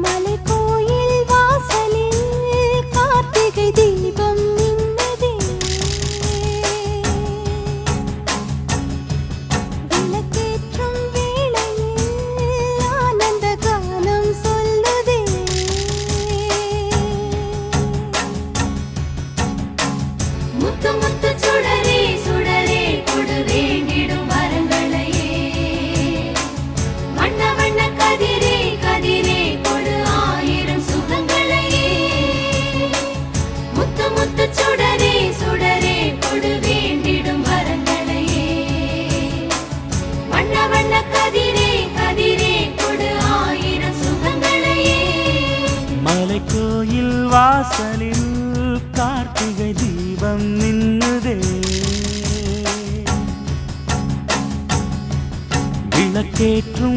மலைக்கோயில் வாசலில் கார்த்திகை தீபம் மின்னுதே. விளக்கேற்றும் வேளையில் ஆனந்த கானம் சொல்லுதே. முத்து முத்து சுடரே சுடரே கொடு வேண்டிடும் வரங்களையே. வண்ண வண்ண கதிரே கதிரே கொடு ஆயிரம் சுகங்களையே. முத்து முத்து சுடரே சுடரே கொடு வேண்டிடும் வரங்களையே. வண்ண வண்ண கதிரே கதிரே கொடு ஆயிரம் சுகங்களையே. மலைக்கோயில் வாசலில் கார்த்திகை தீபம் மின்னுதே. விளக்கேற்றும்